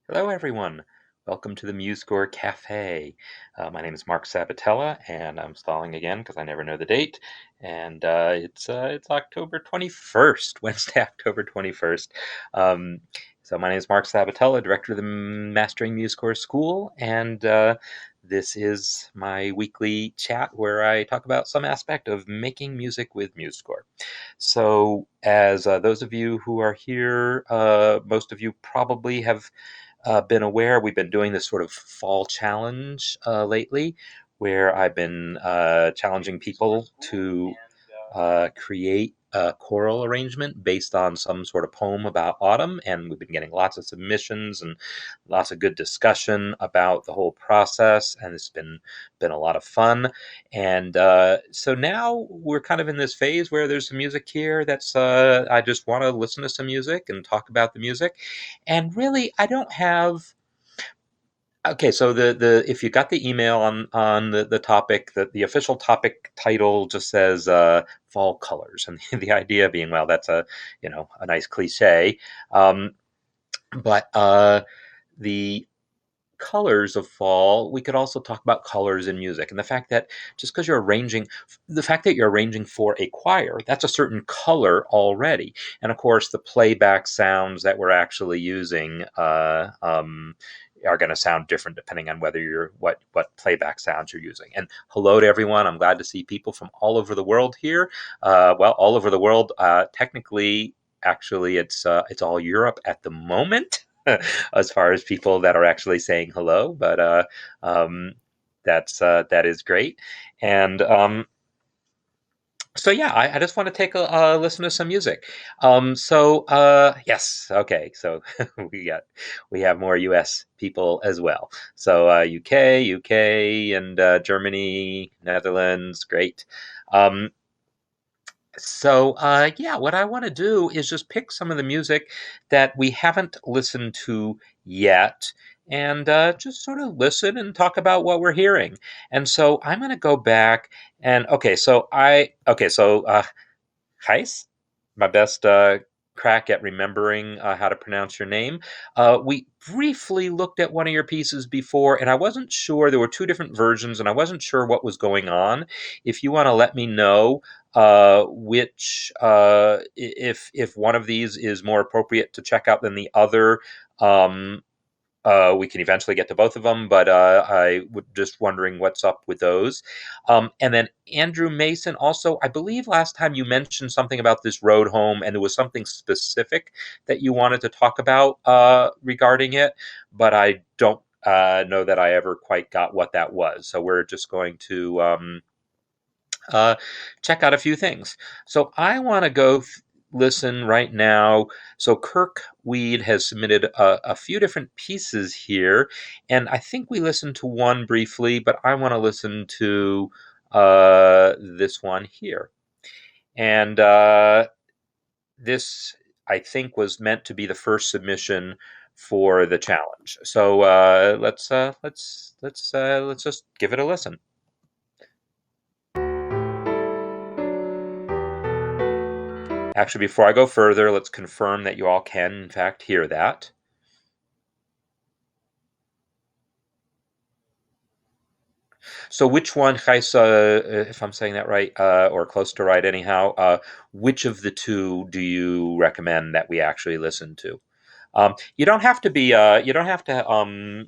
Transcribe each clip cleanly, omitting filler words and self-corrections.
Hello, everyone. Welcome to the MuseScore Café. My name is Marc Sabatella, and I'm stalling again because I never know the date. And it's October 21st, Wednesday, October 21st. Um, so my name is Marc Sabatella, director of the Mastering MuseScore School, and this is my weekly chat where I talk about some aspect of making music with MuseScore. So, as those of you who are here, most of you probably have been aware, we've been doing this sort of fall challenge lately, where I've been challenging people to create a choral arrangement based on some sort of poem about autumn. And we've been getting lots of submissions and lots of good discussion about the whole process. And it's been a lot of fun. And so now we're kind of in this phase where there's some music here that's I just want to listen to some music and talk about the music. And really, I don't have. Okay, so the if you got the email on the topic, the official topic title just says fall colors, and the idea being, well, that's a nice cliche, um, but the colors of fall, we could also talk about colors in music, and the fact that just because the fact that you're arranging for a choir, that's a certain color already. And of course, the playback sounds that we're actually using are going to sound different depending on whether you're what playback sounds you're using. And hello to everyone. I'm glad to see people from all over the world here. Well, all over the world. Technically, actually, it's all Europe at the moment. As far as people that are actually saying hello, but um, that is great. And so yeah, I just want to take a listen to some music. Yes, okay. So we have more U.S. people as well. So UK, and Germany, Netherlands, great. Um, yeah, what I want to do is just pick some of the music that we haven't listened to yet and just sort of listen and talk about what we're hearing. And so I'm going to go back and Heis, my best crack at remembering how to pronounce your name. We briefly looked at one of your pieces before, and I wasn't sure. There were two different versions, and I wasn't sure what was going on. If you want to let me know which, if one of these is more appropriate to check out than the other, um, we can eventually get to both of them, but I was just wondering what's up with those. And then Andrew Mason, also, I believe last time you mentioned something about this road home, and there was something specific that you wanted to talk about regarding it, but I don't know that I ever quite got what that was. So we're just going to uh, check out a few things. So I want to go listen right now. So Kirk Weed has submitted a few different pieces here, and I think we listened to one briefly, but I want to listen to this one here. And this, I think, was meant to be the first submission for the challenge. So let's just give it a listen. Actually, before I go further, let's confirm that you all can, in fact, hear that. So which one, Gijs, if I'm saying that right, or close to right anyhow, which of the two do you recommend that we actually listen to? You don't have to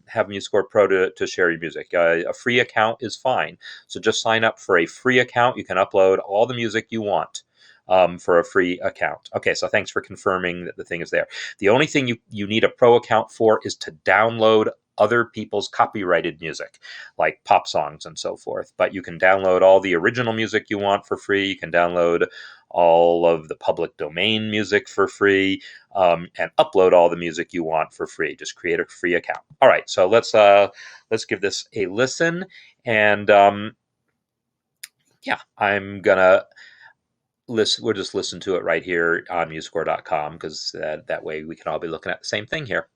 have MuseScore Pro to share your music. A free account is fine. So just sign up for a free account. You can upload all the music you want for a free account. Okay, so thanks for confirming that the thing is there. The only thing you need a pro account for is to download other people's copyrighted music, like pop songs and so forth. But you can download all the original music you want for free. You can download all of the public domain music for free, and upload all the music you want for free. Just create a free account. All right, so let's give this a listen, and yeah, I'm gonna listen. We'll just listen to it right here on MuseScore.com because that way we can all be looking at the same thing here.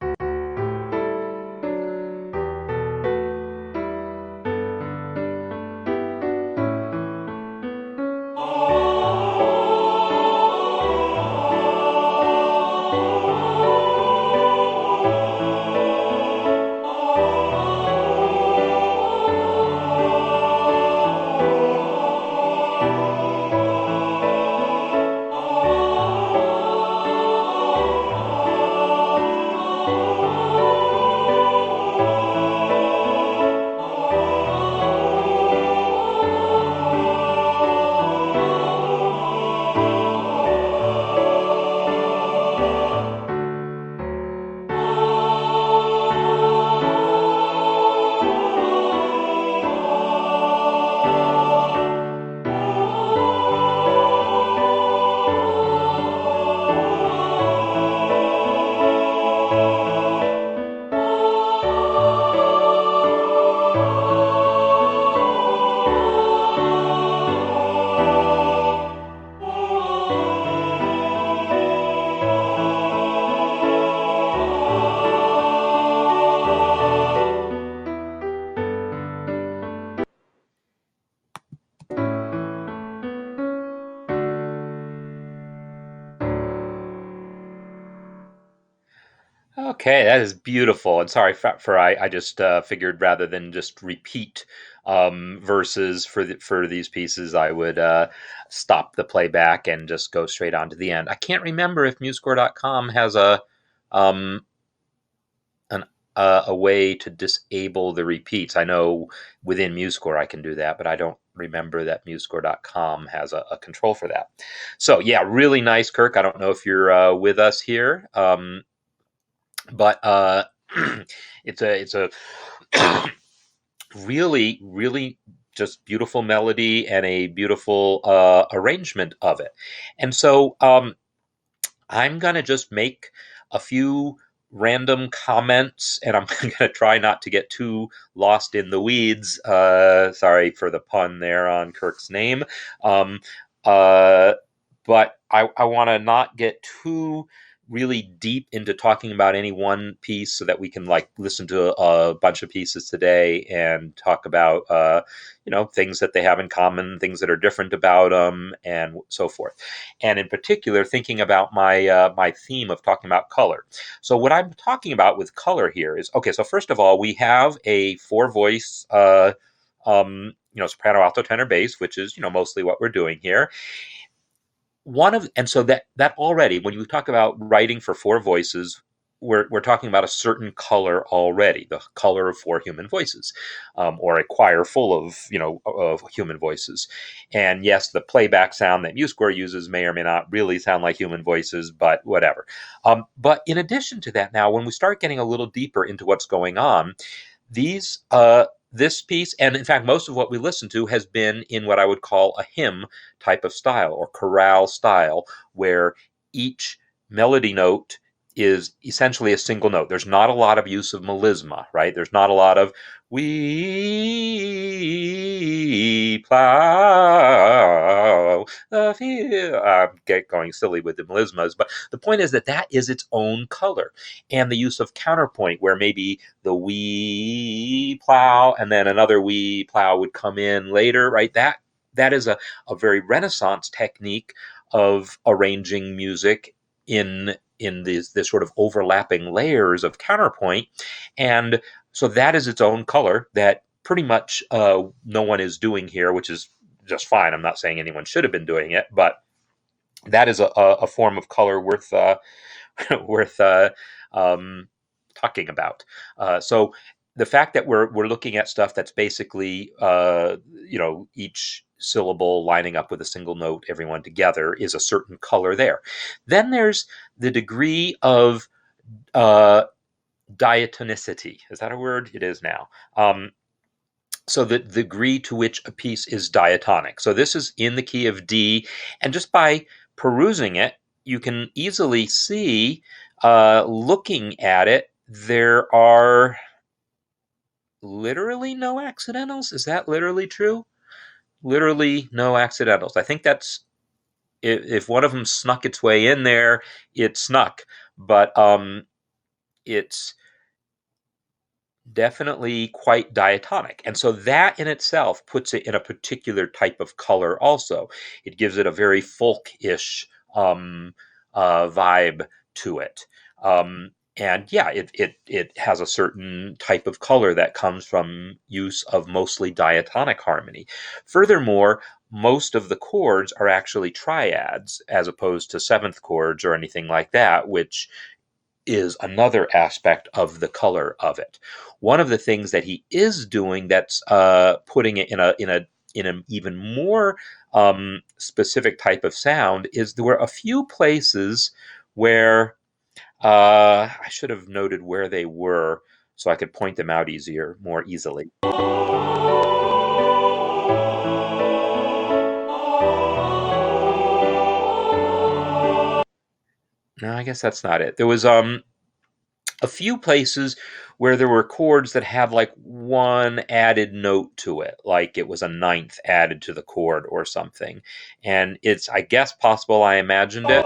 Okay, that is beautiful. And sorry I just figured rather than just repeat verses for these pieces, I would stop the playback and just go straight on to the end. I can't remember if MuseScore.com has um, an a way to disable the repeats. I know within MuseScore I can do that, but I don't remember that MuseScore.com has a control for that. So yeah, really nice, Kirk. I don't know if you're with us here. But it's a really just beautiful melody and a beautiful arrangement of it. And so I'm gonna just make a few random comments, and I'm gonna try not to get too lost in the weeds. Sorry for the pun there on Kirk's name. Um, uh, but I want to not get too really deep into talking about any one piece so that we can like listen to a bunch of pieces today and talk about things that they have in common, things that are different about them, and so forth. And in particular, thinking about my theme of talking about color. So what I'm talking about with color here is okay. So first of all, we have a four voice soprano, alto, tenor, bass, which is mostly what we're doing here. And so that already, when you talk about writing for four voices, we're talking about a certain color already, the color of four human voices, or a choir full of human voices. And yes, the playback sound that MuseScore uses may or may not really sound like human voices, but whatever. But in addition to that, now when we start getting a little deeper into what's going on, these this piece, and in fact most of what we listen to, has been in what I would call a hymn type of style or chorale style, where each melody note is essentially a single note. There's not a lot of use of melisma, right? There's not a lot of we plow the field. Get going silly with the melismas, but the point is that is its own color. And the use of counterpoint, where maybe the we plow and then another we plow would come in later, right? That is a very Renaissance technique of arranging music in this sort of overlapping layers of counterpoint. And so that is its own color that pretty much no one is doing here, which is just fine. I'm not saying anyone should have been doing it, but that is a form of color worth worth talking about. So the fact that we're looking at stuff that's basically each syllable lining up with a single note, everyone together, is a certain color there. Then there's the degree of uh, diatonicity. Is that a word? It is now. So the degree to which a piece is diatonic. So this is in the key of D, and just by perusing it, you can easily see, looking at it, there are literally no accidentals. Is that literally true? Literally no accidentals. I think that's, if one of them snuck its way in there, it snuck. But it's definitely quite diatonic. And so that in itself puts it in a particular type of color also. It gives it a very folk-ish vibe to it. And yeah, it has a certain type of color that comes from use of mostly diatonic harmony. Furthermore, most of the chords are actually triads as opposed to seventh chords or anything like that, which is another aspect of the color of it. One of the things that he is doing that's putting it in an even more specific type of sound is there were a few places where I should have noted where they were so I could point them out more easily. No, I guess that's not it. There was a few places where there were chords that had like one added note to it, like it was a ninth added to the chord or something. And it's, I guess, possible I imagined it.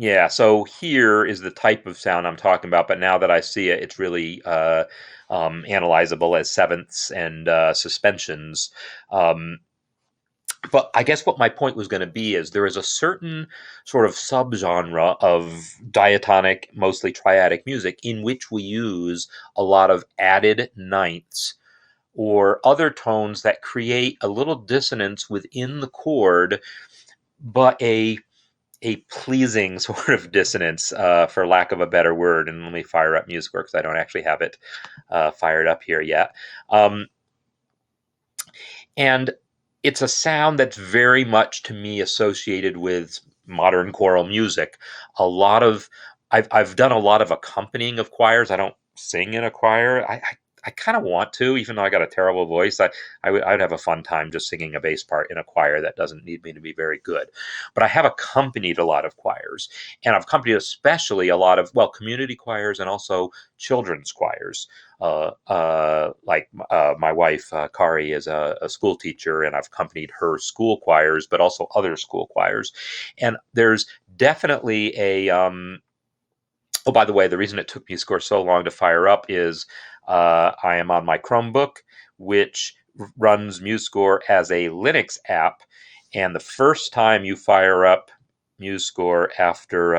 Yeah, so here is the type of sound I'm talking about, but now that I see it, it's really analyzable as sevenths and suspensions. Um, But I guess what my point was going to be is there is a certain sort of subgenre of diatonic, mostly triadic music in which we use a lot of added ninths or other tones that create a little dissonance within the chord, but a pleasing sort of dissonance, for lack of a better word. And let me fire up MuseScore because I don't actually have it fired up here yet. Um, and it's a sound that's very much to me associated with modern choral music. A lot of I've done a lot of accompanying of choirs. I don't sing in a choir. I kind of want to, even though I got a terrible voice. I'd have a fun time just singing a bass part in a choir that doesn't need me to be very good. But I have accompanied a lot of choirs, and I've accompanied especially a lot of, well, community choirs and also children's choirs. My wife, Kari, is a school teacher, and I've accompanied her school choirs, but also other school choirs. And there's definitely a oh, by the way, the reason it took MuseScore so long to fire up is I am on my Chromebook, which runs MuseScore as a Linux app. And the first time you fire up MuseScore after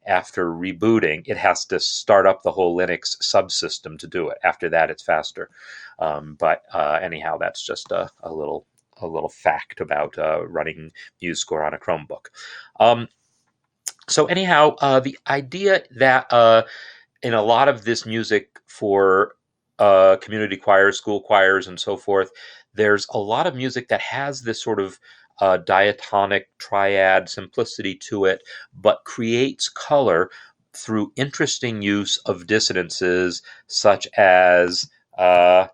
rebooting, it has to start up the whole Linux subsystem to do it. After that, it's faster. But anyhow, that's just a little fact about running MuseScore on a Chromebook. So anyhow, the idea that in a lot of this music for community choirs, school choirs, and so forth, there's a lot of music that has this sort of diatonic triad simplicity to it, but creates color through interesting use of dissonances such as, let's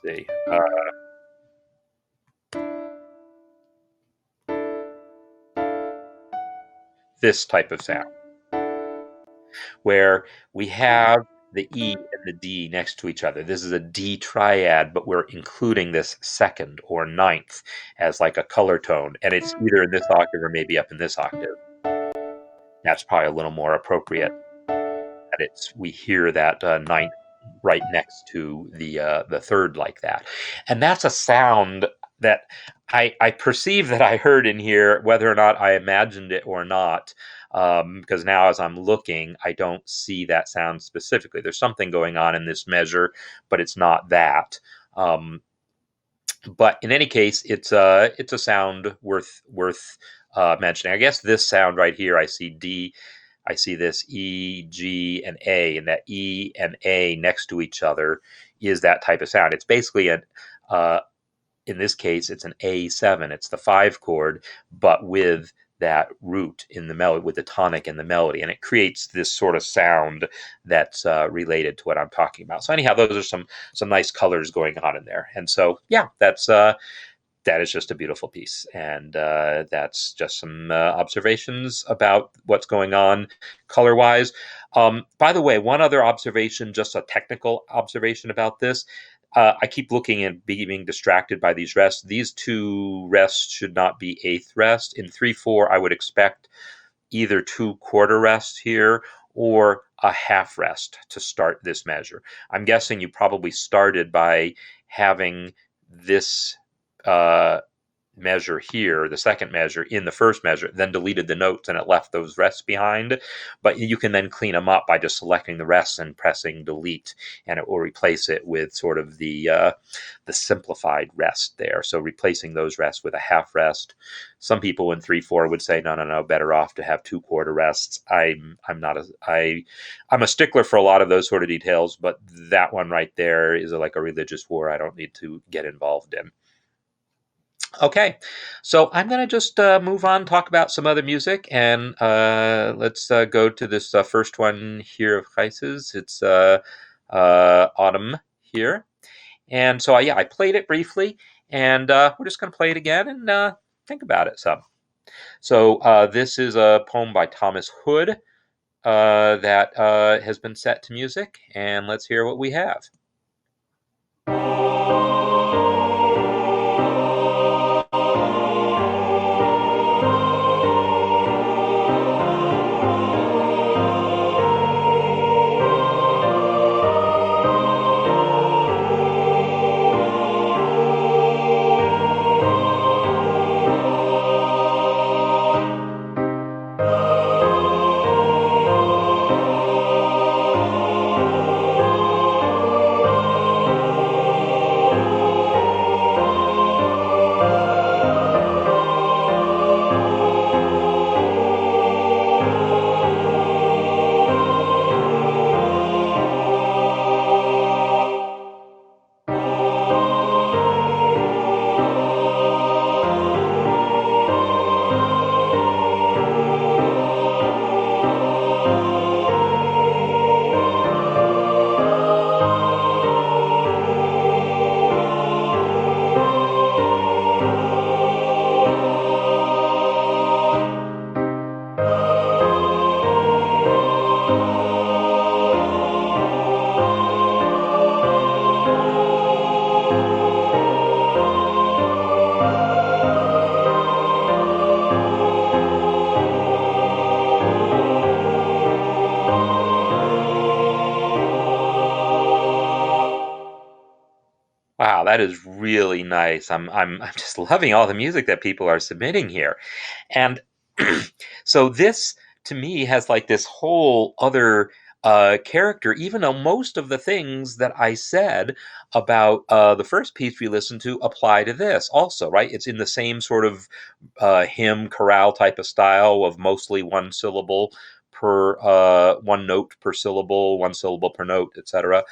see, this type of sound, where we have the E and the D next to each other. This is a D triad, but we're including this second or ninth as like a color tone, and it's either in this octave or maybe up in this octave. That's probably a little more appropriate. That we hear that ninth right next to the third like that, and that's a sound that I perceive that I heard in here, whether or not I imagined it or not. Because now, as I'm looking, I don't see that sound specifically. There's something going on in this measure, but it's not that. But in any case, it's a sound worth mentioning. I guess this sound right here, I see D. I see this E, G, and A, and that E and A next to each other is that type of sound. It's basically in this case, it's an A7. It's the 5 chord, but with that root in the melody, with the tonic in the melody, and it creates this sort of sound that's related to what I'm talking about. So anyhow, those are some nice colors going on in there, and so yeah, that is just a beautiful piece, and that's just some observations about what's going on color-wise. By the way, one other observation, just a technical observation about this. I keep looking and being distracted by these rests. These two rests should not be eighth rest. In 3/4, I would expect either 2 quarter rests here or a half rest to start this measure. I'm guessing you probably started by having this measure here, the second measure, in the first measure, then deleted the notes and it left those rests behind. But you can then clean them up by just selecting the rests and pressing delete, and it will replace it with sort of the simplified rest there. So replacing those rests with a half rest. Some people in 3/4 would say, no, better off to have 2 quarter rests. I'm a stickler for a lot of those sort of details, but that one right there is like a religious war I don't need to get involved in. Okay, so I'm going to just move on, talk about some other music, and let's go to this first one here of Gijs's. It's Autumn here. And so, yeah, I played it briefly, and we're just going to play it again and think about it some. So this is a poem by Thomas Hood that has been set to music, and let's hear what we have. Wow, that is really nice. I'm just loving all the music that people are submitting here. And so this to me has like this whole other character, even though most of the things that I said about the first piece we listened to apply to this also, right? It's in the same sort of hymn chorale type of style of mostly one syllable per one note per syllable, one syllable per note, etc.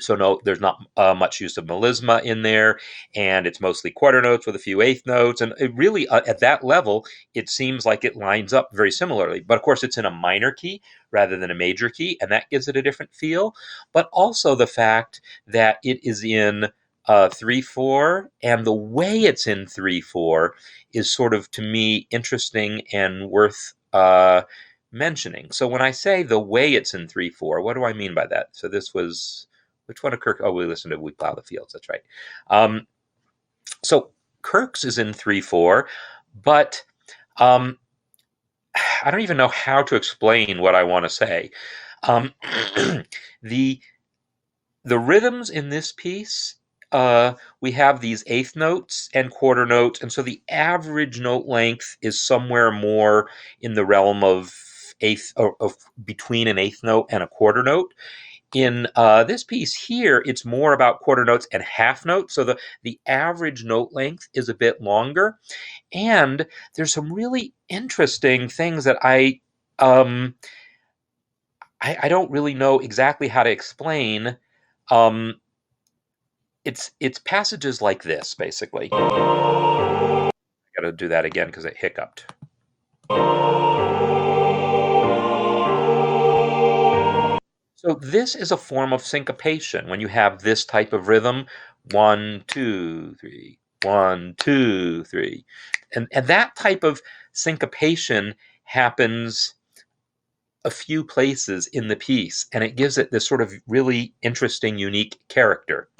So no, there's not much use of melisma in there, and it's mostly quarter notes with a few eighth notes, and it really at that level it seems like it lines up very similarly. But of course it's in a minor key rather than a major key, and that gives it a different feel. But also the fact that it is in 3/4, and the way it's in 3/4 is sort of to me interesting and worth mentioning. So when I say the way it's in 3/4, what do I mean by that? So this was which one of Kirk? Oh, we listened to "We Plow the Fields." That's right. Um, so Kirk's is in 3/4, but um, I don't even know how to explain what I want to say. Um, the the rhythms in this piece, we have these eighth notes and quarter notes, and so the average note length is somewhere more in the realm of eighth, or of between an eighth note and a quarter note. In this piece here, it's more about quarter notes and half notes, so the average note length is a bit longer. And there's some really interesting things that um, I don't really know exactly how to explain. Um, it's passages like this, basically. I got to do that again because it hiccuped. So this is a form of syncopation when you have this type of rhythm: 1, 2, 3, 1, 2, 3, and that type of syncopation happens a few places in the piece, and it gives it this sort of really interesting, unique character.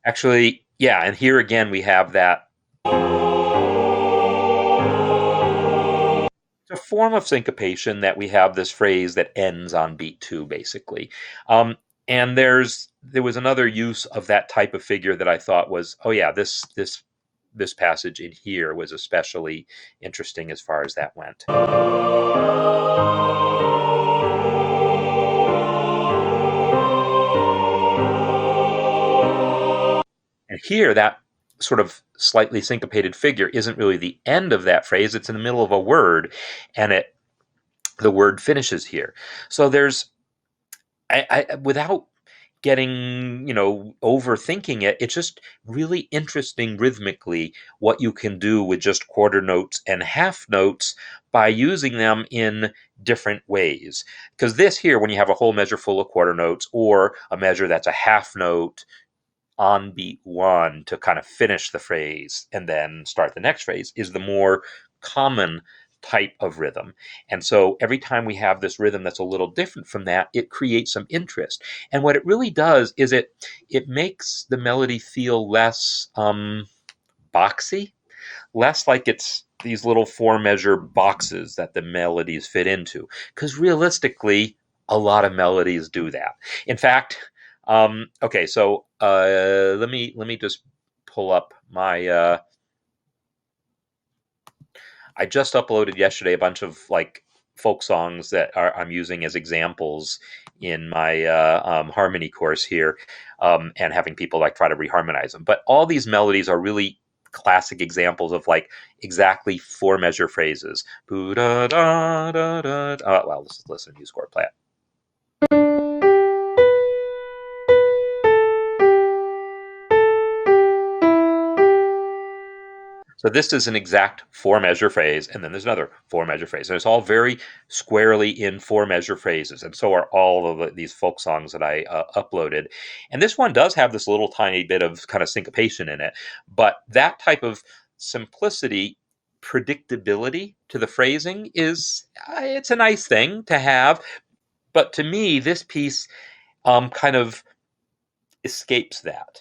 Actually, yeah, and here again we have that. It's a form of syncopation that we have this phrase that ends on beat 2, basically. And there was another use of that type of figure that I thought was, oh yeah, this passage in here was especially interesting as far as that went. And here, that sort of slightly syncopated figure isn't really the end of that phrase; it's in the middle of a word, and the word finishes here. So there's, without getting, overthinking it, it's just really interesting rhythmically what you can do with just quarter notes and half notes by using them in different ways. Because this here, when you have a whole measure full of quarter notes, or a measure that's a half note on beat 1 to kind of finish the phrase and then start the next phrase, is the more common type of rhythm. And so every time we have this rhythm that's a little different from that, it creates some interest. And what it really does is it makes the melody feel less boxy, less like it's these little 4-measure boxes that the melodies fit into. Because realistically, a lot of melodies do that. In fact, okay, so let me just pull up my. I just uploaded yesterday a bunch of like folk songs that I'm using as examples in my harmony course here, and having people like try to reharmonize them. But all these melodies are really classic examples of like exactly 4-measure phrases. Well, let's listen to MuseScore play it. So this is an exact 4-measure phrase, and then there's another 4-measure phrase. And it's all very squarely in 4-measure phrases, and so are all of these folk songs that I uploaded. And this one does have this little tiny bit of kind of syncopation in it, but that type of simplicity, predictability to the phrasing is it's a nice thing to have. But to me, this piece kind of escapes that.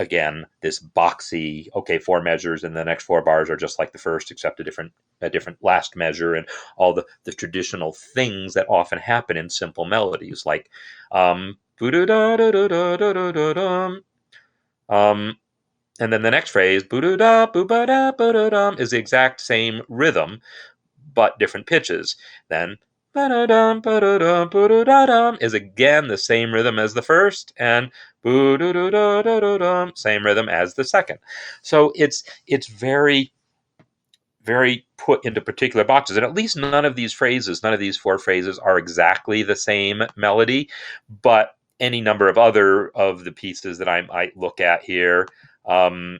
again, this boxy, okay, 4 measures and the next 4 bars are just like the first, except a different last measure, and all the traditional things that often happen in simple melodies, like um, and then the next phrase, is the exact same rhythm, but different pitches. Then is again the same rhythm as the first, and same rhythm as the second. So it's very put into particular boxes, and at least none of these 4 phrases are exactly the same melody, but any number of other of the pieces that I might look at here. Uh,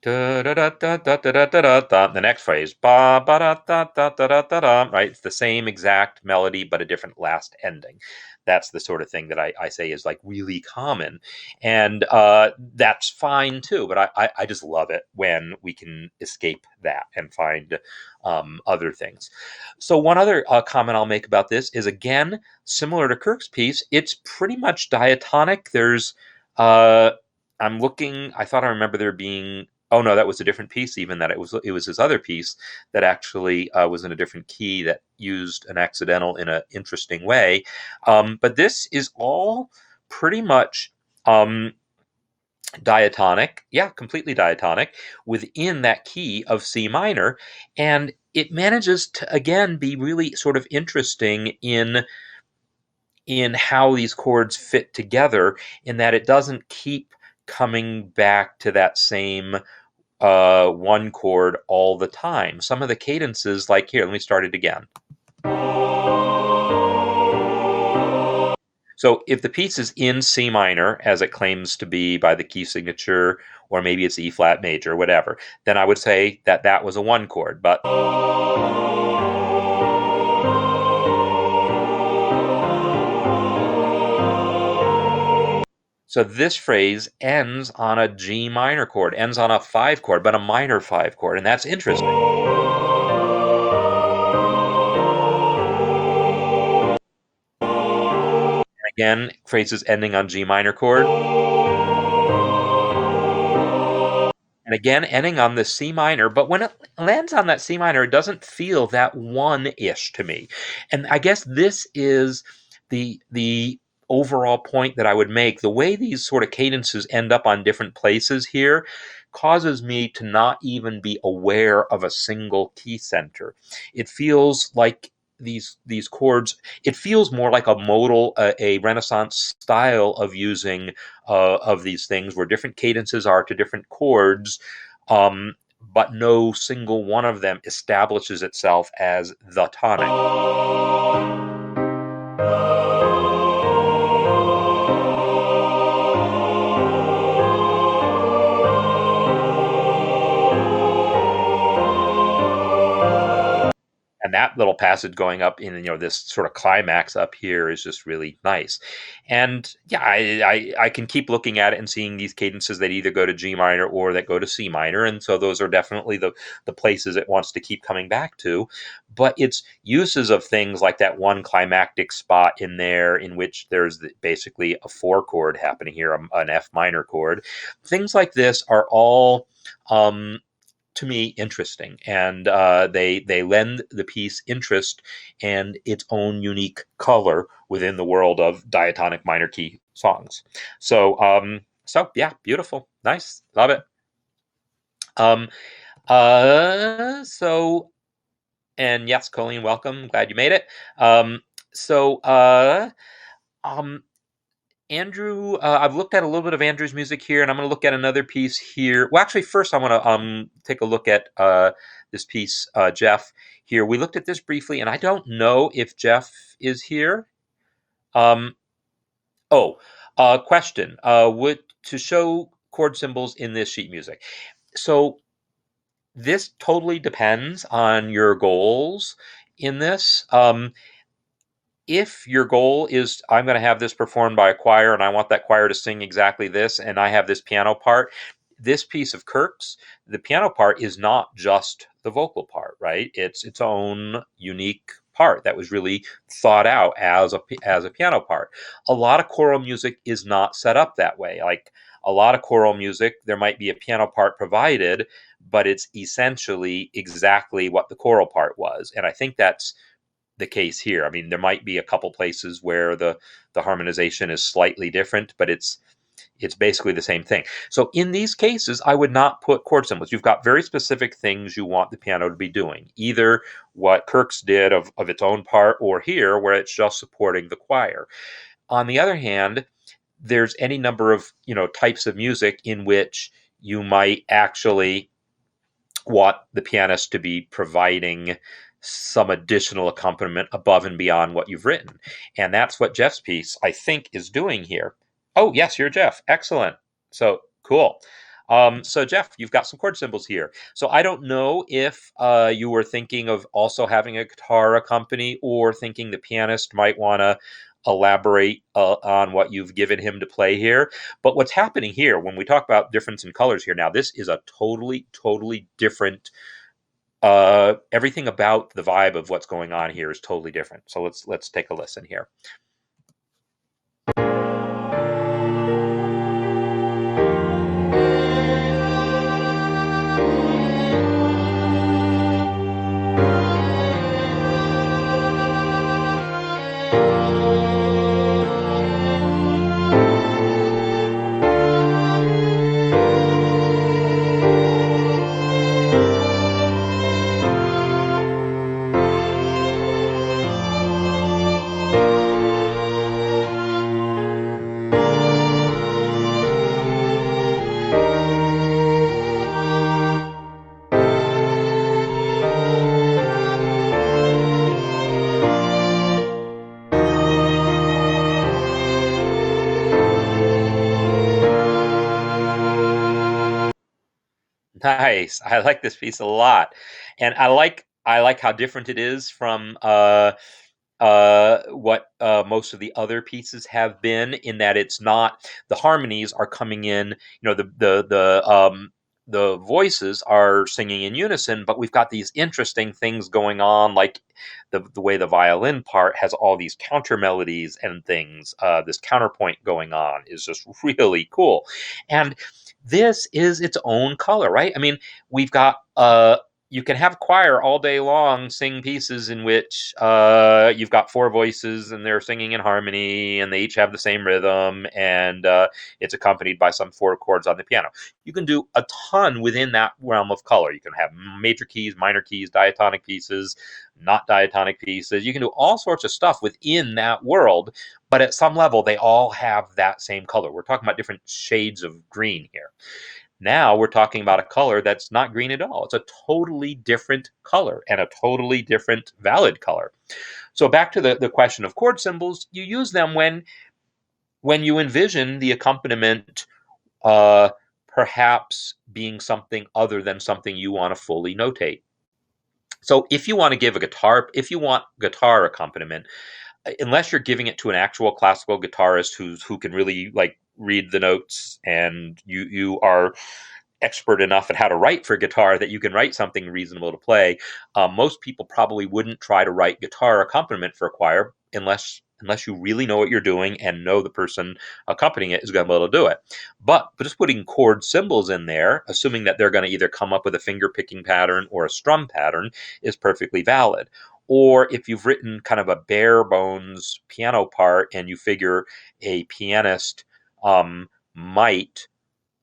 the next phrase, right? It's the same exact melody, but a different last ending. That's the sort of thing that I say is like really common. And that's fine too, but I just love it when we can escape that and find other things. So one other comment I'll make about this is, again, similar to Kirk's piece, it's pretty much diatonic. There's I'm looking. I thought I remember there being. Oh no, that was a different piece. Even that it was his other piece that actually was in a different key that used an accidental in an interesting way. But this is all pretty much diatonic. Yeah, completely diatonic within that key of C minor, and it manages to again be really sort of interesting in how these chords fit together, in that it doesn't keep coming back to that same one chord all the time. Some of the cadences, like here, let me start it again. So if the piece is in C minor, as it claims to be by the key signature, or maybe it's E flat major, whatever, then I would say that that was a one chord. But so this phrase ends on a G minor chord, ends on a 5 chord, but a minor 5 chord, and that's interesting. Again, phrases ending on G minor chord. And again, ending on the C minor, but when it lands on that C minor, it doesn't feel that one-ish to me. And I guess this is the overall point that I would make. The way these sort of cadences end up on different places here causes me to not even be aware of a single key center. It feels like these chords, it feels more like a modal, a Renaissance style of using of these things, where different cadences are to different chords, but no single one of them establishes itself as the tonic. And that little passage going up in, this sort of climax up here is just really nice. And yeah, I can keep looking at it and seeing these cadences that either go to G minor or that go to C minor, and so those are definitely the places it wants to keep coming back to. But its uses of things like that one climactic spot in there, in which there's basically a 4 chord happening here, an F minor chord, things like this are all to me interesting, and they lend the piece interest and its own unique color within the world of diatonic minor key songs. So yeah, beautiful, nice, love it. Um, so and yes, Colleen, welcome, glad you made it. So um, Andrew, I've looked at a little bit of Andrew's music here, and I'm going to look at another piece here. Well, actually, first I want to take a look at this piece, Jeff. Here, we looked at this briefly, and I don't know if Jeff is here. Um, question: would to show chord symbols in this sheet music? So this totally depends on your goals in this. If your goal is, I'm going to have this performed by a choir and I want that choir to sing exactly this, and I have this piano part, this piece of Kirk's, the piano part is not just the vocal part, right? It's its own unique part that was really thought out as a piano part. A lot of choral music is not set up that way. Like a lot of choral music, there might be a piano part provided, but it's essentially exactly what the choral part was. And I think that's the case here. I mean, there might be a couple places where the harmonization is slightly different, but it's basically the same thing. So in these cases, I would not put chord symbols. You've got very specific things you want the piano to be doing, either what Kirk's did of its own part, or here where it's just supporting the choir. On the other hand, there's any number of types of music in which you might actually want the pianist to be providing some additional accompaniment above and beyond what you've written. And that's what Jeff's piece, I think, is doing here. Oh, yes, you're Jeff. Excellent. So cool. So Jeff, you've got some chord symbols here. So I don't know if you were thinking of also having a guitar accompany, or thinking the pianist might want to elaborate on what you've given him to play here. But what's happening here, when we talk about difference in colors here, now this is a totally different, everything about the vibe of what's going on here is totally different. So let's take a listen here. Nice. I like this piece a lot, and I like how different it is from what most of the other pieces have been, in that it's not, the harmonies are coming in, the voices are singing in unison, but we've got these interesting things going on, like the way the violin part has all these counter melodies and things. This counterpoint going on is just really cool, and this is its own color, right? I mean, we've got you can have choir all day long sing pieces in which you've got four voices and they're singing in harmony and they each have the same rhythm, and it's accompanied by some four chords on the piano. You can do a ton within that realm of color. You can have major keys, minor keys, diatonic pieces, not diatonic pieces. You can do all sorts of stuff within that world, but at some level, they all have that same color. We're talking about different shades of green here. Now we're talking about a color that's not green at all. It's a totally different color, and a totally different valid color. So back to the question of chord symbols, you use them when you envision the accompaniment perhaps being something other than something you want to fully notate. So if you want guitar accompaniment, unless you're giving it to an actual classical guitarist who can really like read the notes, and you are expert enough at how to write for guitar that you can write something reasonable to play, most people probably wouldn't try to write guitar accompaniment for a choir unless you really know what you're doing and know the person accompanying it is going to be able to do it. But just putting chord symbols in there, assuming that they're going to either come up with a finger picking pattern or a strum pattern, is perfectly valid. Or if you've written kind of a bare bones piano part and you figure a pianist might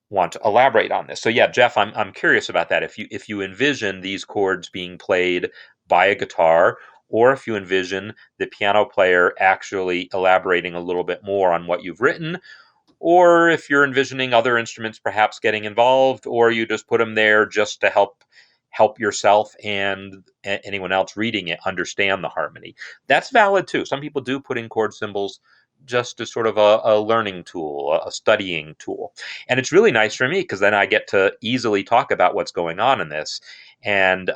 want to elaborate on this. So yeah, Jeff, I'm curious about that. If you envision these chords being played by a guitar, or if you envision the piano player actually elaborating a little bit more on what you've written, or if you're envisioning other instruments perhaps getting involved, or you just put them there just to help yourself and anyone else reading it understand the harmony. That's valid too. Some people do put in chord symbols just as sort of a learning tool, a studying tool. And it's really nice for me because then I get to easily talk about what's going on in this. And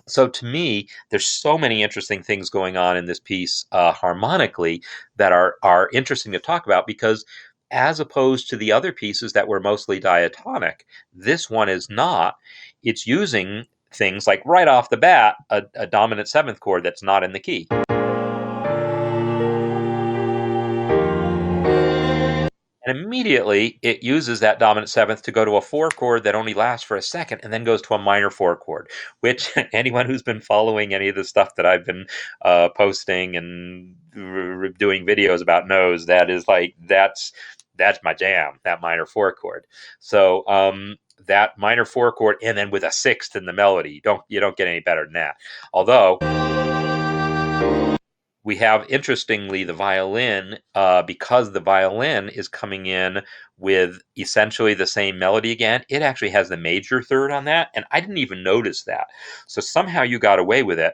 so to me, there's so many interesting things going on in this piece harmonically that are interesting to talk about, because as opposed to the other pieces that were mostly diatonic, this one is not. It's using things like right off the bat, a dominant seventh chord that's not in the key. And immediately it uses that dominant seventh to go to a 4 chord that only lasts for a second and then goes to a minor 4 chord, which anyone who's been following any of the stuff that I've been posting and doing videos about knows that is like, that's my jam, that minor 4 chord. So that minor 4 chord, and then with a sixth in the melody, you don't get any better than that. Although we have, interestingly, the violin, because the violin is coming in with essentially the same melody again, it actually has the major third on that, and I didn't even notice that. So somehow you got away with it.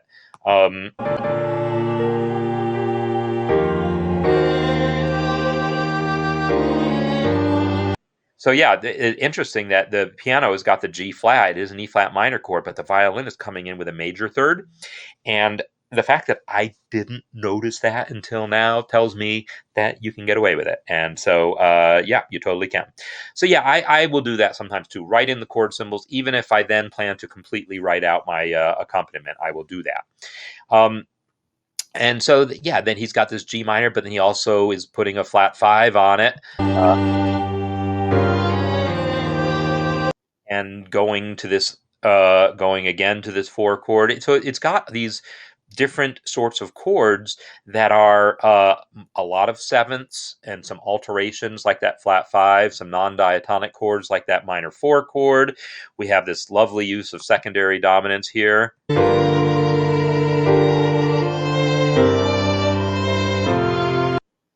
So yeah, interesting that the piano has got the G flat. It is an E flat minor chord, but the violin is coming in with a major third. And the fact that I didn't notice that until now tells me that you can get away with it. And so, yeah, you totally can. So yeah, I will do that sometimes too. Write in the chord symbols, even if I then plan to completely write out my accompaniment, I will do that. And so, yeah, then he's got this G minor, but then he also is putting a flat 5 on it. And going to this, going again to this 4 chord. So it's got these different sorts of chords that are a lot of sevenths and some alterations like that flat 5, some non-diatonic chords like that minor 4 chord. We have this lovely use of secondary dominance here.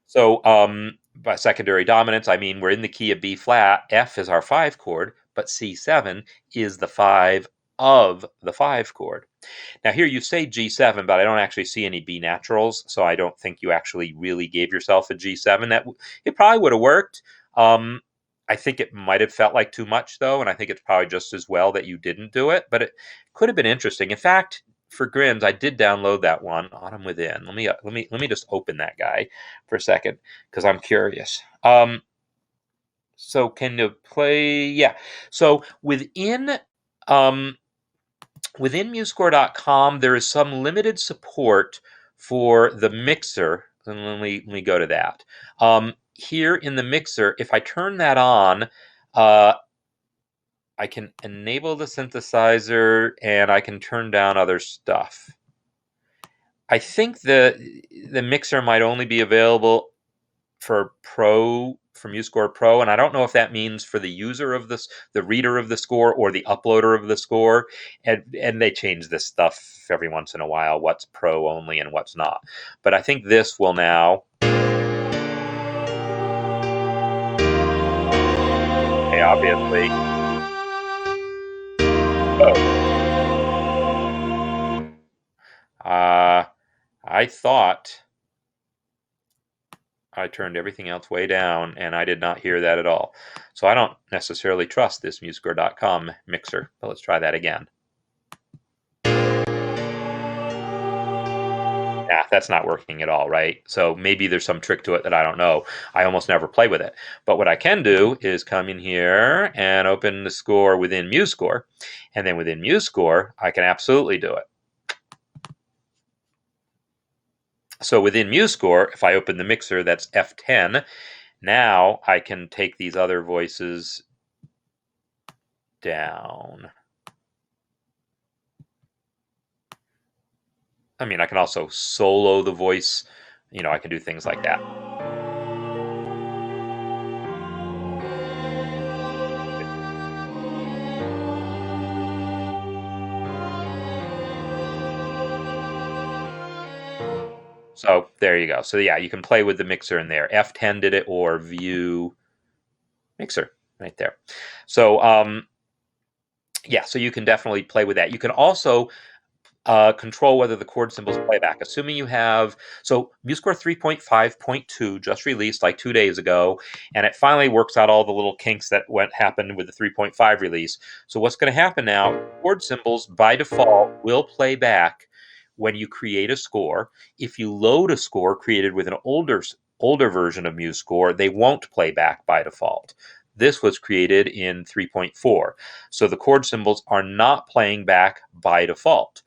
So by secondary dominance, I mean we're in the key of B flat. F is our 5 chord, but C7 is the 5 of the 5 chord. Now here you say G7, but I don't actually see any B naturals, so I don't think you actually really gave yourself a G7. It probably would have worked. I think it might have felt like too much though, and I think it's probably just as well that you didn't do it, but it could have been interesting. In fact, for grins, I did download that one, Autumn Within. Let me just open that guy for a second because I'm curious. So can you play? Yeah. So within MuseScore.com, there is some limited support for the mixer. And let me go to that. Here in the mixer, if I turn that on, I can enable the synthesizer and I can turn down other stuff. I think the mixer might only be available for MuseScore Pro, and I don't know if that means for the user of this, the reader of the score, or the uploader of the score. And they change this stuff every once in a while, what's Pro only and what's not. But I think this will now. Okay, obviously. I thought I turned everything else way down, and I did not hear that at all. So I don't necessarily trust this MuseScore.com mixer, but let's try that again. Yeah, that's not working at all, right? So maybe there's some trick to it that I don't know. I almost never play with it. But what I can do is come in here and open the score within MuseScore. And then within MuseScore, I can absolutely do it. So within MuseScore, if I open the mixer, that's F10. Now I can take these other voices down. I mean, I can also solo the voice. You know, I can do things like that. So there you go. So yeah, you can play with the mixer in there. F10 did it, or view mixer right there. So yeah, so you can definitely play with that. You can also control whether the chord symbols play back. Assuming you have, so MuseScore 3.5.2 just released like 2 days ago, and it finally works out all the little kinks that happened with the 3.5 release. So what's going to happen now, chord symbols by default will play back when you create a score. If you load a score created with an older version of MuseScore, they won't play back by default. This was created in 3.4. So the chord symbols are not playing back by default.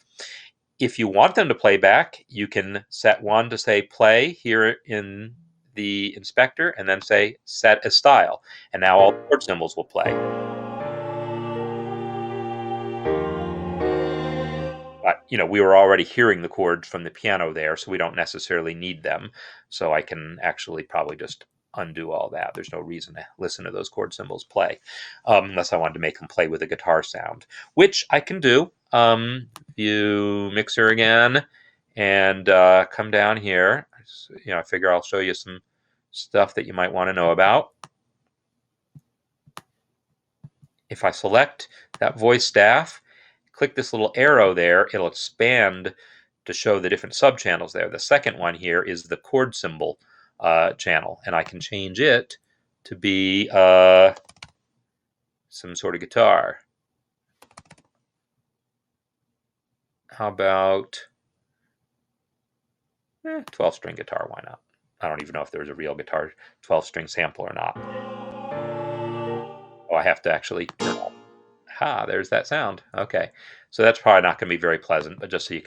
If you want them to play back, you can set one to say play here in the inspector and then say set as style. And now all the chord symbols will play. But, we were already hearing the chords from the piano there, so we don't necessarily need them. So I can actually probably just undo all that. There's no reason to listen to those chord symbols play, unless I wanted to make them play with a guitar sound, which I can do. View mixer again, and come down here. I figure I'll show you some stuff that you might want to know about. If I select that voice staff, click this little arrow there, it'll expand to show the different subchannels there. The second one here is the chord symbol channel, and I can change it to be some sort of guitar. How about 12-string guitar? Why not? I don't even know if there's a real guitar 12-string sample or not. Oh, I have to actually turn off. There's that sound. Okay, so that's probably not going to be very pleasant, but just so you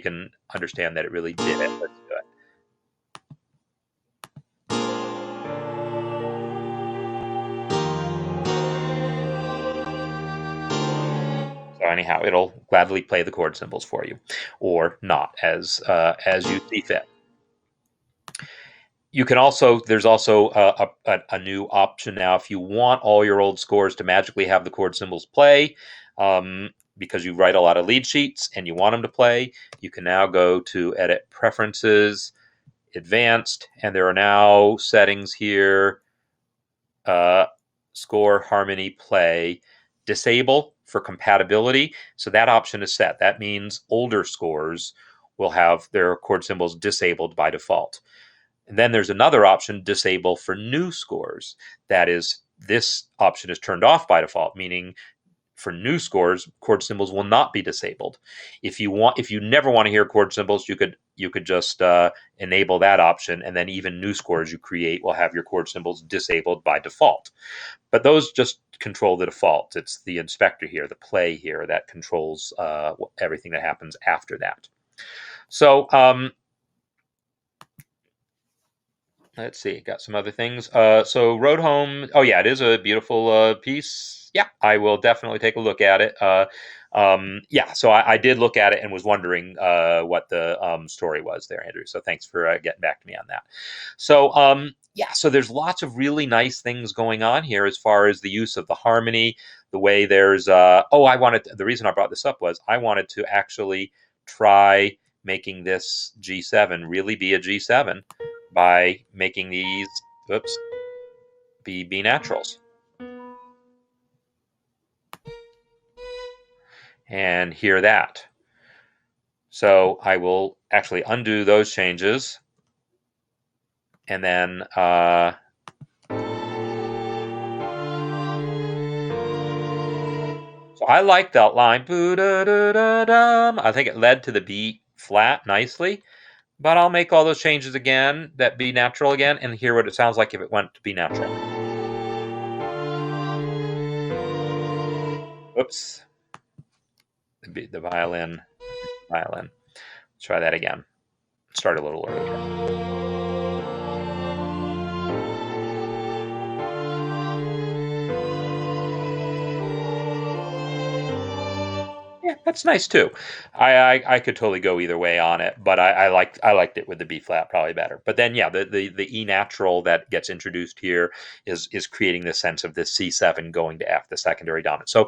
can understand that it really did it. Let's do it. So anyhow, it'll gladly play the chord symbols for you, or not, as you see fit. You can also, there's also a new option now. If you want all your old scores to magically have the chord symbols play, because you write a lot of lead sheets and you want them to play, you can now go to Edit Preferences, Advanced, and there are now settings here. Score, harmony, play, disable for compatibility. So that option is set. That means older scores will have their chord symbols disabled by default. And then there's another option, disable for new scores. That is, this option is turned off by default, meaning for new scores, chord symbols will not be disabled. If you never want to hear chord symbols, you could just enable that option, and then even new scores you create will have your chord symbols disabled by default. But those just control the default. It's the inspector here, the play here, that controls everything that happens after that. So let's see, got some other things. So Road Home, oh yeah, it is a beautiful piece. Yeah, I will definitely take a look at it. Yeah, so I did look at it and was wondering what the story was there, Andrew. So thanks for getting back to me on that. So yeah, so there's lots of really nice things going on here as far as the use of the harmony, the way there's, the reason I brought this up was I wanted to actually try making this G7 really be a G7 by making these, be B naturals. And hear that. So I will actually undo those changes, and then so I like that line. I think it led to the B flat nicely, but I'll make all those changes again, that B natural again, and hear what it sounds like if it went to B natural. Oops. The violin. Let's try that again. Start a little earlier. Yeah, that's nice too. I could totally go either way on it, but I liked it with the B flat probably better. But then yeah, the E natural that gets introduced here is creating this sense of this C7 going to F, the secondary dominant. So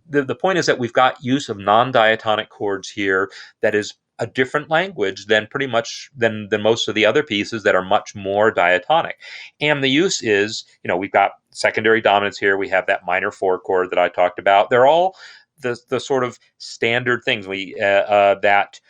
the point is that we've got use of non-diatonic chords here that is a different language than pretty much than most of the other pieces that are much more diatonic. And the use is, we've got secondary dominants here. We have that minor 4 chord that I talked about. They're all the sort of standard things that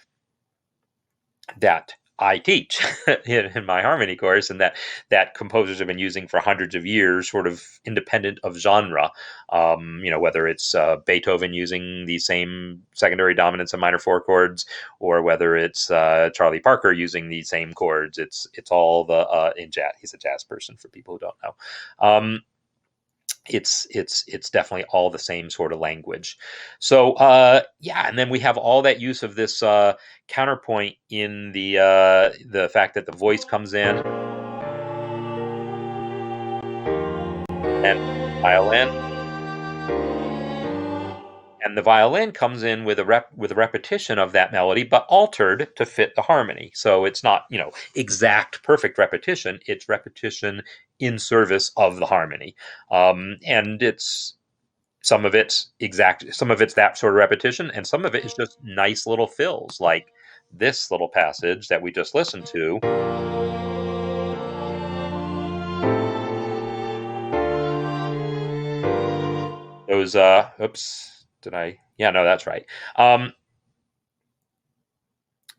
I teach in my harmony course, and that composers have been using for hundreds of years, sort of independent of genre. Whether it's Beethoven using the same secondary dominants and minor 4 chords, or whether it's Charlie Parker using the same chords. It's all in jazz. He's a jazz person for people who don't know. it's definitely all the same sort of language. So yeah, and then we have all that use of this counterpoint in the fact that the voice comes in and violin, and the violin comes in with a repetition of that melody, but altered to fit the harmony. So it's not, exact perfect repetition. It's repetition in service of the harmony, and it's some of it's that sort of repetition, and some of it is just nice little fills, like this little passage that we just listened to. Those oops, did I? Yeah, no, that's right.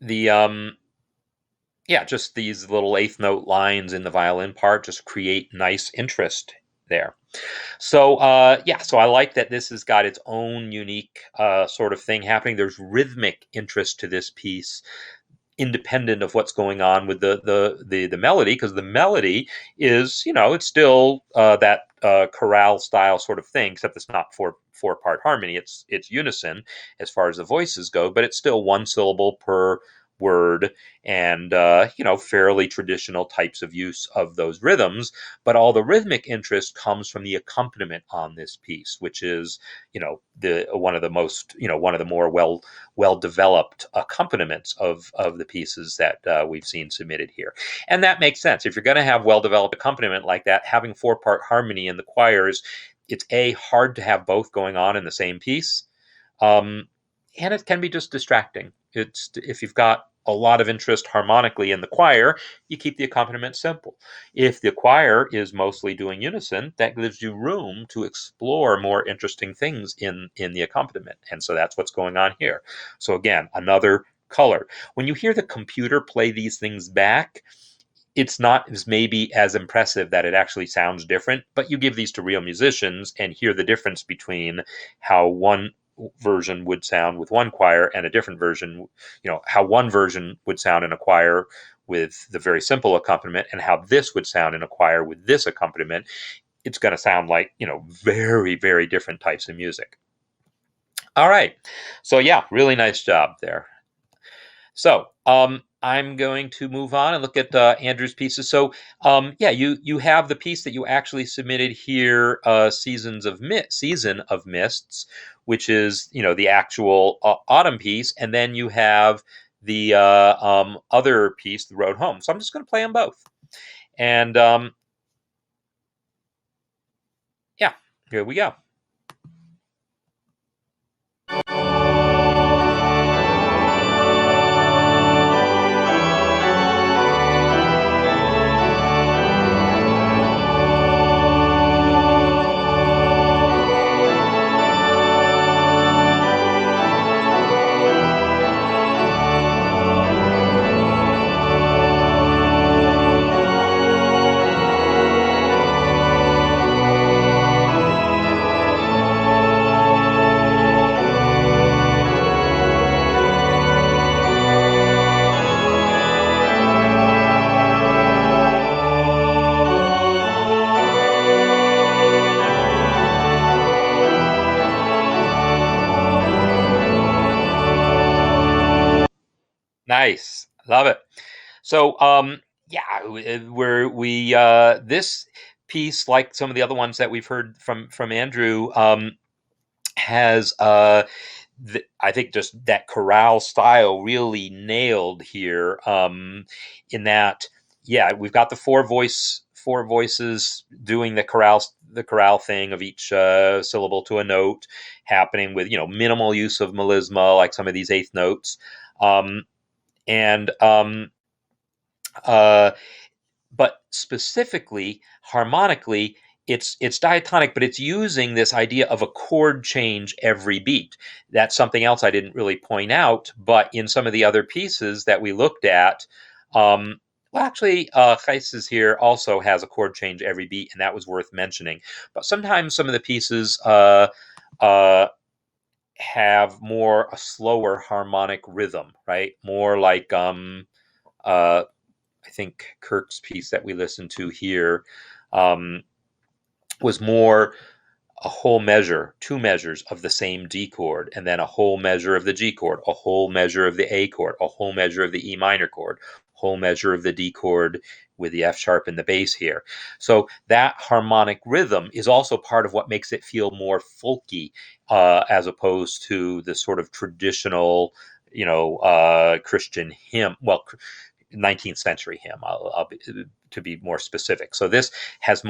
The Yeah, just these little eighth note lines in the violin part just create nice interest there. So yeah, so I like that this has got its own unique sort of thing happening. There's rhythmic interest to this piece, independent of what's going on with the melody, because the melody is, it's still that chorale style sort of thing, except it's not four part harmony. It's unison as far as the voices go, but it's still one syllable per word, and fairly traditional types of use of those rhythms. But all the rhythmic interest comes from the accompaniment on this piece, which is, the one of the most, one of the more well developed accompaniments of the pieces that we've seen submitted here. And that makes sense. If you're going to have well developed accompaniment like that, having four part harmony in the choirs, it's hard to have both going on in the same piece. And it can be just distracting. It's if you've got a lot of interest harmonically in the choir, you keep the accompaniment simple. If the choir is mostly doing unison, that gives you room to explore more interesting things in the accompaniment. And so that's what's going on here. So again, another color. When you hear the computer play these things back, it's not as maybe as impressive that it actually sounds different, but you give these to real musicians and hear the difference between how one version would sound with one choir and a different version, how one version would sound in a choir with the very simple accompaniment and how this would sound in a choir with this accompaniment. It's going to sound like, very, very different types of music. All right. So yeah, really nice job there. So I'm going to move on and look at Andrew's pieces. So yeah, you have the piece that you actually submitted here, Season of Mists, which is the actual autumn piece, and then you have the other piece, The Road Home. So I'm just going to play them both, and yeah, here we go. Nice, love it. So, yeah, where we this piece, like some of the other ones that we've heard from Andrew, has I think just that chorale style really nailed here. In that, yeah, we've got the four voices doing the chorale thing of each syllable to a note happening with minimal use of melisma, like some of these eighth notes. And uh, but specifically harmonically, it's diatonic, but it's using this idea of a chord change every beat. That's something else I didn't really point out, but in some of the other pieces that we looked at, well, actually, Gijs's here also has a chord change every beat, and that was worth mentioning. But sometimes some of the pieces have more a slower harmonic rhythm, right? More like I think Kirk's piece that we listened to here was more a whole measure, two measures of the same D chord, and then a whole measure of the G chord, a whole measure of the A chord, a whole measure of the E minor chord, whole measure of the D chord with the F sharp in the bass here. So that harmonic rhythm is also part of what makes it feel more folky, as opposed to the sort of traditional, Christian hymn. Well, 19th century hymn. I'll be, to be more specific. So this has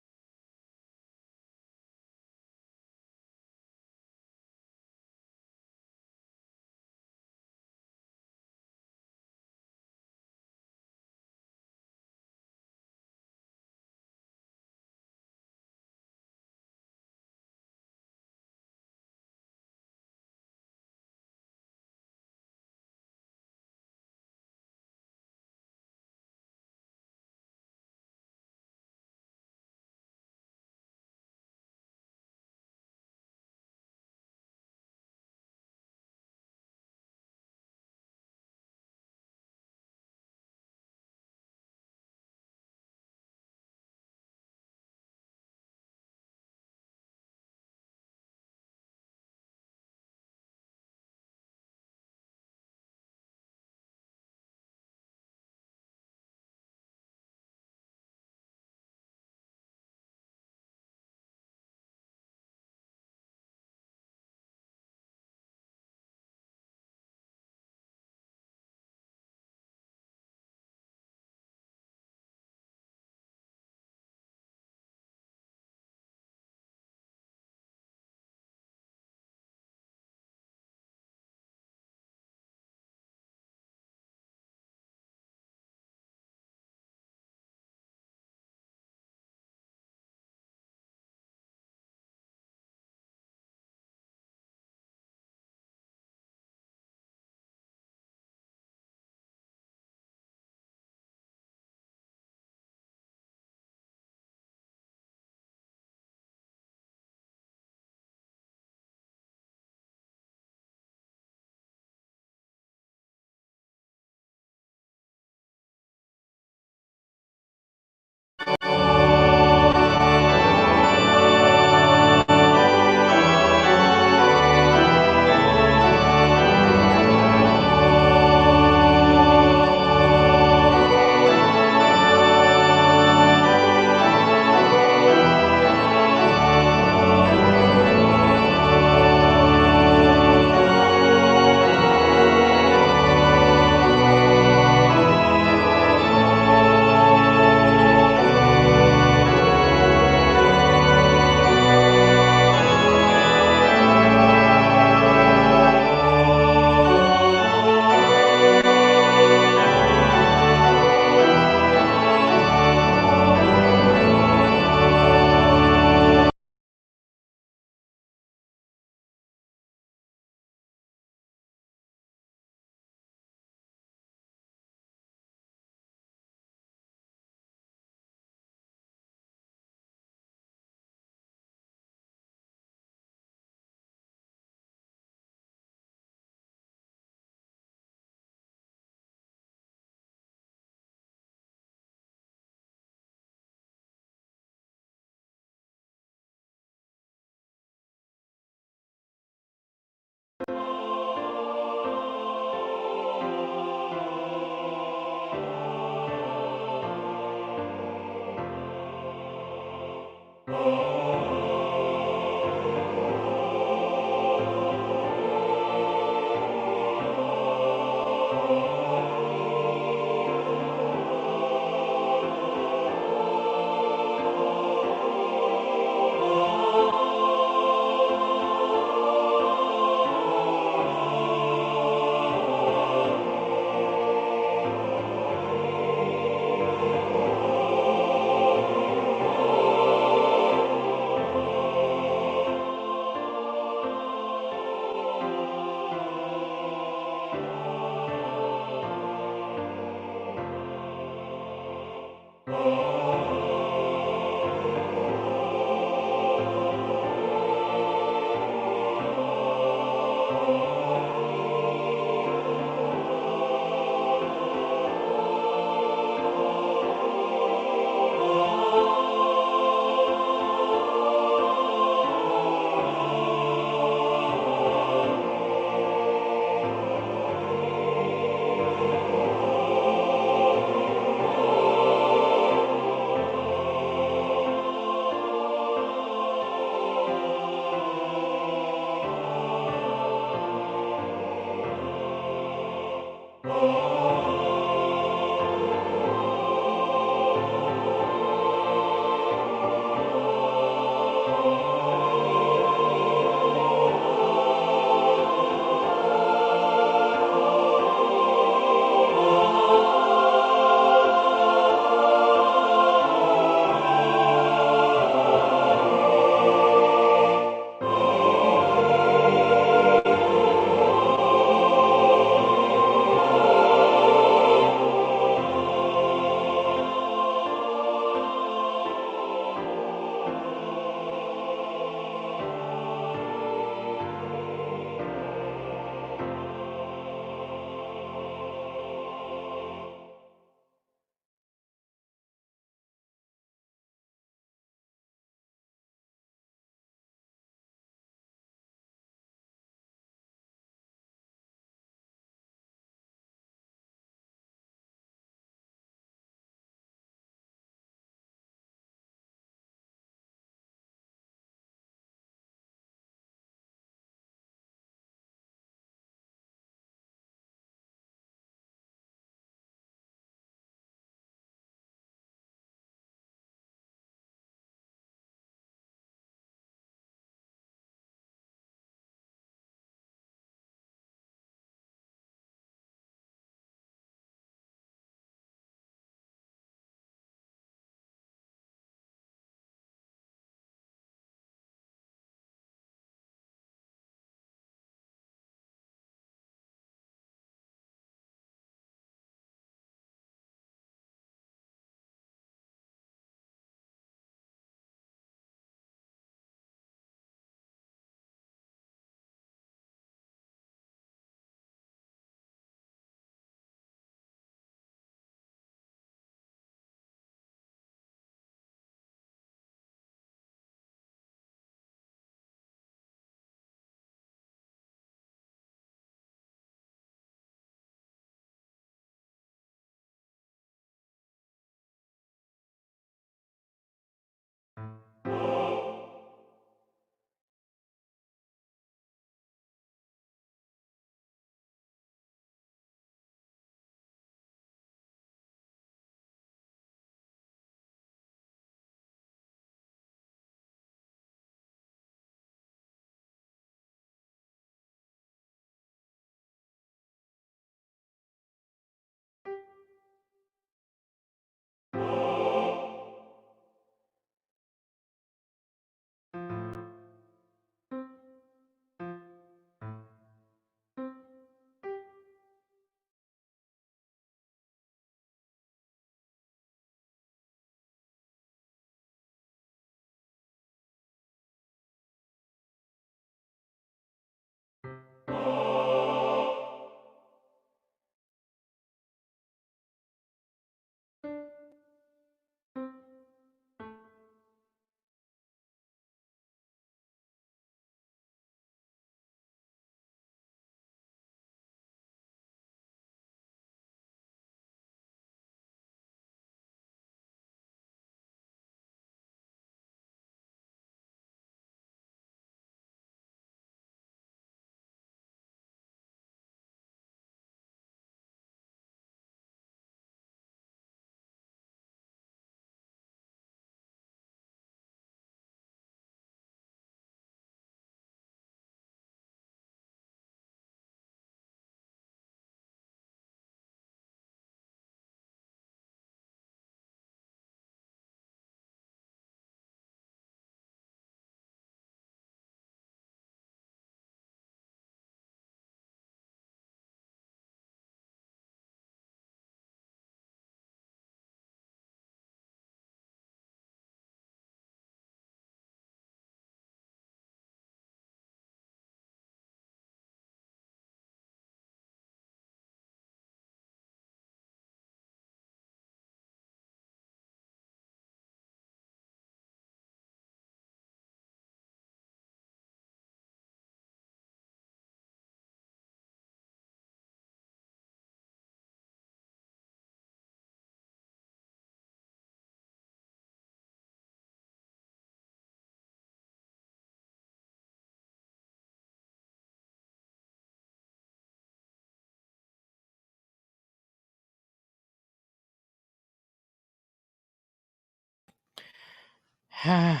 Adding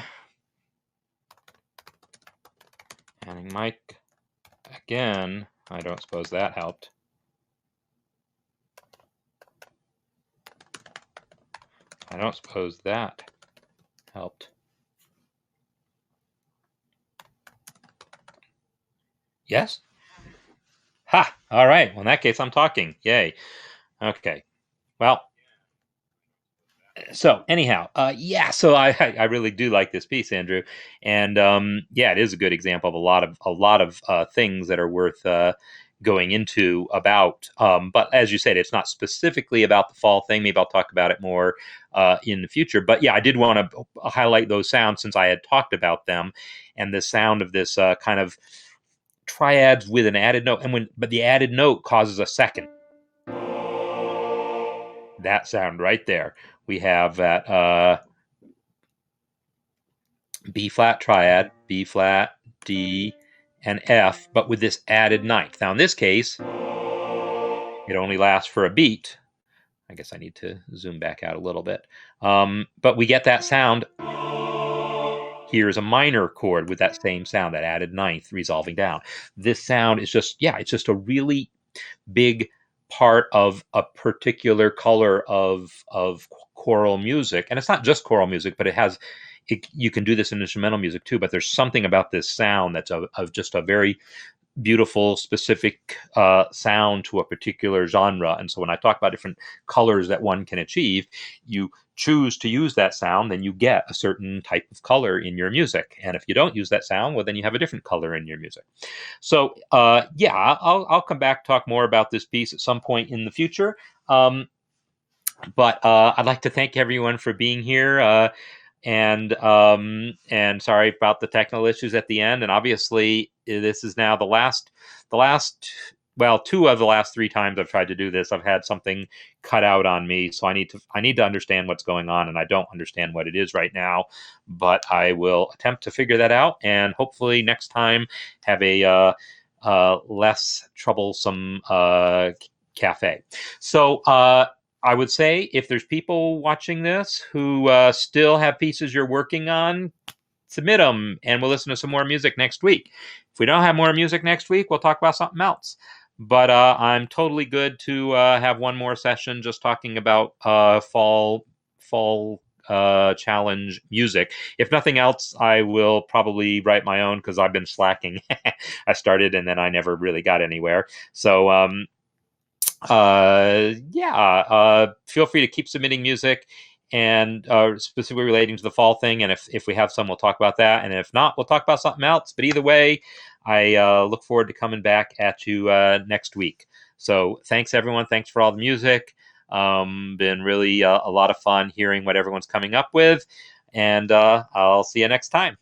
mic again. I don't suppose that helped. I don't suppose that helped. Yes? Ha! All right. Well, in that case, I'm talking. Yay. Okay. Well, so anyhow, yeah. So I really do like this piece, Andrew, and yeah, it is a good example of a lot of things that are worth going into about. But as you said, it's not specifically about the fall thing. Maybe I'll talk about it more in the future. But yeah, I did want to highlight those sounds since I had talked about them, and the sound of this kind of triads with an added note, but the added note causes a second. That sound right there. We have that B flat triad, B flat, D, and F, but with this added ninth. Now in this case, it only lasts for a beat. I guess I need to zoom back out a little bit. But we get that sound. Here's a minor chord with that same sound, that added ninth resolving down. This sound is just, yeah, it's just a really big part of a particular color of choral music. And it's not just choral music, but you can do this in instrumental music too, but there's something about this sound that's of just a very beautiful, specific sound to a particular genre. And so when I talk about different colors that one can achieve, you choose to use that sound, then you get a certain type of color in your music. And if you don't use that sound, well, then you have a different color in your music. So yeah, I'll come back, talk more about this piece at some point in the future. But I'd like to thank everyone for being here. And sorry about the technical issues at the end. And obviously, this is now the last, well, two of the last three times I've tried to do this, I've had something cut out on me. So I need to understand what's going on, and I don't understand what it is right now. But I will attempt to figure that out, and hopefully next time have a less troublesome cafe. So. I would say if there's people watching this who still have pieces you're working on, submit them and we'll listen to some more music next week. If we don't have more music next week, we'll talk about something else. But I'm totally good to have one more session just talking about fall challenge music. If nothing else, I will probably write my own because I've been slacking. I started and then I never really got anywhere. So yeah, feel free to keep submitting music and specifically relating to the fall thing. And if we have some, we'll talk about that. And if not, we'll talk about something else. But either way, I look forward to coming back at you next week. So thanks, everyone. Thanks for all the music. Been really a lot of fun hearing what everyone's coming up with. And I'll see you next time.